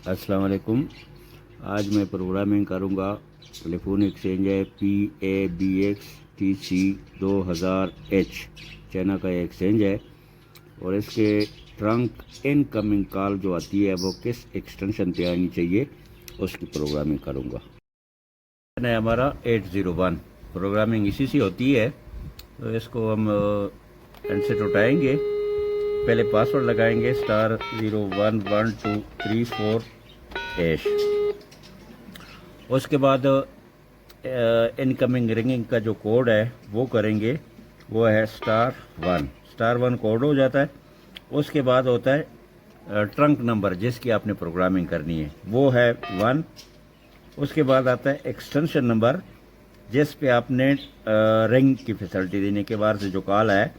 अस्सलाम वालेकुम। आज मैं प्रोग्रामिंग करूँगा। टेलीफोन एक्सचेंज है PABX TC2000H चाइना का एक्सचेंज है और इसके ट्रंक इनकमिंग कॉल जो आती है वो किस एक्सटेंशन पे आनी चाहिए उसकी प्रोग्रामिंग करूँगा। है हमारा 801 प्रोग्रामिंग इसी से होती है। तो इसको हम एंड से उठाएंगे। पहले पासवर्ड लगाएंगे *011234#। उसके बाद इनकमिंग रिंगिंग का जो कोड है वो करेंगे, वो है *1 कोड हो जाता है। उसके बाद होता है ट्रंक नंबर जिसकी आपने प्रोग्रामिंग करनी है, वो है 1। उसके बाद आता है एक्सटेंशन नंबर जिस पे आपने रिंग की फैसिलिटी देने के बाद से जो कॉल है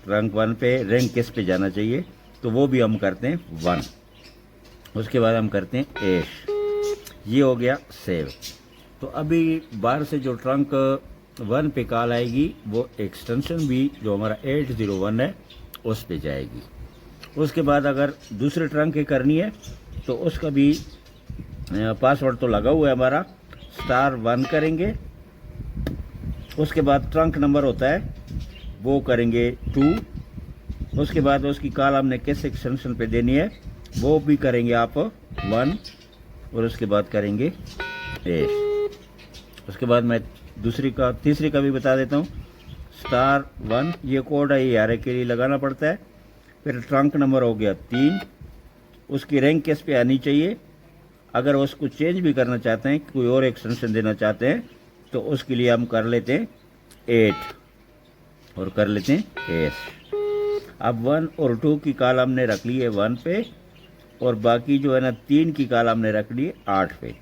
ट्रंक 1 पे रिंग किस पे जाना चाहिए, तो वो भी हम करते हैं 1। उसके बाद हम करते हैं ऐश। ये हो गया सेव। तो अभी बाहर से जो ट्रंक 1 पे कॉल आएगी वो एक्सटेंशन भी जो हमारा 801 है उस पे जाएगी। उसके बाद अगर दूसरे ट्रंक की करनी है तो उसका भी पासवर्ड तो लगा हुआ है हमारा, *1 करेंगे। उसके बाद ट्रंक नंबर होता है वो करेंगे 2। उसके बाद उसकी कॉल हमने किस एक्सटेंशन पे देनी है वो भी करेंगे आप 1। और उसके बाद करेंगे ऐश। उसके बाद मैं तीसरी का भी बता देता हूँ। *1 ये कोड है, ये आरे के लिए लगाना पड़ता है। फिर ट्रंक नंबर हो गया 3। उसकी रैंक किस पे आनी चाहिए, अगर उसको चेंज भी करना चाहते हैं, कोई और एक्सटेंशन देना चाहते हैं, तो उसके लिए हम कर लेते हैं 8 और कर लेते हैं ऐश। अब 1 और 2 की कॉल हमने रख ली है 1 पे और बाकी जो है ना 3 की कॉल हमने रख ली है 8 पे।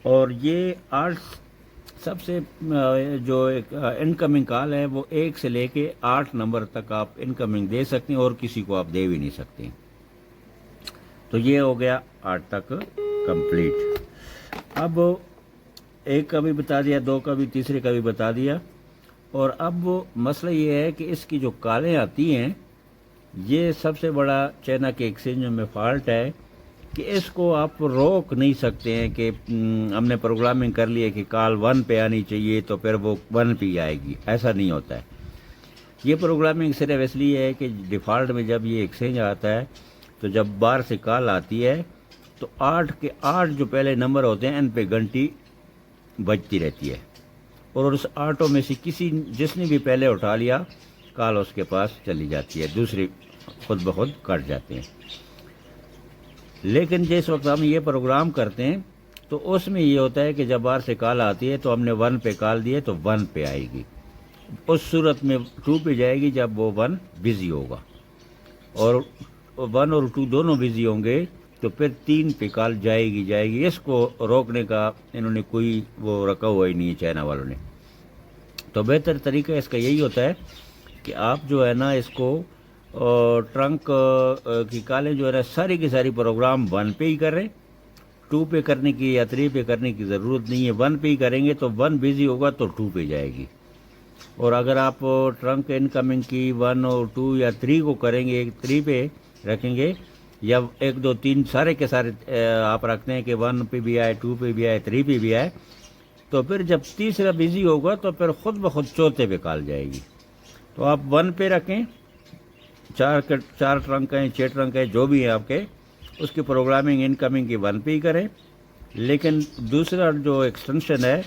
और ये 8 सबसे जो एक इनकमिंग कॉल है वो 1 से लेके 8 नंबर तक आप इनकमिंग दे सकते हैं और किसी को आप दे भी नहीं सकते। तो ये हो गया 8 तक कंप्लीट। अब 1 का भी बता दिया, 2 का भी, तीसरे का भी बता दिया। और अब वो मसला ये है कि इसकी जो कॉलें आती हैं, ये सबसे बड़ा चाइना के एक्सचेंजों में फॉल्ट है कि इसको आप रोक नहीं सकते हैं कि हमने प्रोग्रामिंग कर ली है कि कॉल 1 पे आनी चाहिए तो फिर वो 1 पे ही आएगी। ऐसा नहीं होता है। ये प्रोग्रामिंग सिर्फ इसलिए है कि डिफ़ॉल्ट में जब ये एक्सचेंज आता है तो जब बाहर से कॉल आती है तो 8 के 8 जो पहले नंबर होते हैं इन पे घंटी बजती रहती है और उस 8 में से जिसने भी पहले उठा लिया कॉल उसके पास चली जाती है, दूसरी खुद ब खुद कट जाते हैं। लेकिन जिस वक्त हम ये प्रोग्राम करते हैं तो उसमें ये होता है कि जब बाहर से कॉल आती है तो हमने 1 पे कॉल दिए तो 1 पे आएगी। उस सूरत में 2 पे जाएगी जब वो 1 बिजी होगा, और 1 और 2 दोनों बिजी होंगे तो फिर 3 पे कॉल जाएगी। इसको रोकने का इन्होंने कोई वो रखा हुआ ही नहीं है चाइना वालों ने। तो बेहतर तरीका इसका यही होता है कि आप जो है ना इसको ट्रंक की कॉलें जो है ना सारी की सारी प्रोग्राम 1 पे ही करें। 2 पे करने की या 3 पे करने की ज़रूरत नहीं है। 1 पे ही करेंगे तो 1 बिजी होगा तो 2 पे जाएगी। और अगर आप ट्रंक इनकमिंग की 1 और 2 या 3 को करेंगे, 3 पे रखेंगे, या 1 2 3 सारे के सारे आप रखते हैं कि 1 पे भी आए, 2 पे भी आए, 3 पे भी आए, तो फिर जब तीसरा बिजी होगा तो फिर खुद ब खुद चौथे पे कॉल जाएगी। तो आप 1 पे रखें। 4 ट्रंक हैं, 6 ट्रंक हैं, जो भी है आपके, उसकी प्रोग्रामिंग इनकमिंग की 1 पे ही करें। लेकिन दूसरा जो एक्सटेंशन है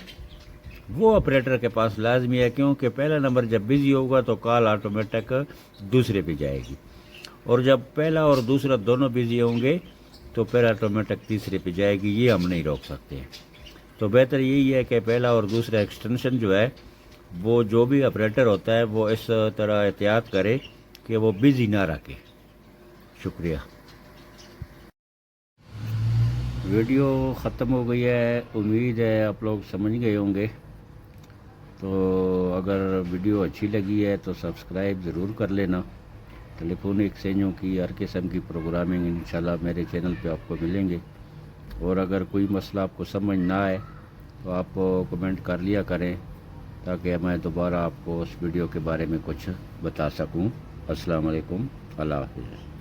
वो ऑपरेटर के पास लाजमी है, क्योंकि पहला नंबर जब बिजी होगा तो कॉल ऑटोमेटिक दूसरे पे जाएगी, और जब पहला और दूसरा दोनों बिजी होंगे तो फिर ऑटोमेटिक तीसरे पे जाएगी। ये हम नहीं रोक सकते हैं। तो बेहतर यही है कि पहला और दूसरा एक्सटेंशन जो है वो जो भी ऑपरेटर होता है वो इस तरह एहतियात करे कि वो बिजी ना रखे। शुक्रिया। वीडियो ख़त्म हो गई है, उम्मीद है आप लोग समझ गए होंगे। तो अगर वीडियो अच्छी लगी है तो सब्सक्राइब ज़रूर कर लेना। टेलीफोन एक्सचेंजों की हर किस्म की प्रोग्रामिंग इंशाल्लाह मेरे चैनल पे आपको मिलेंगे। और अगर कोई मसला आपको समझ ना आए तो आप कमेंट कर लिया करें ताकि मैं दोबारा आपको उस वीडियो के बारे में कुछ बता सकूं। अस्सलाम वालेकुम, अल्लाह हाफ़िज़।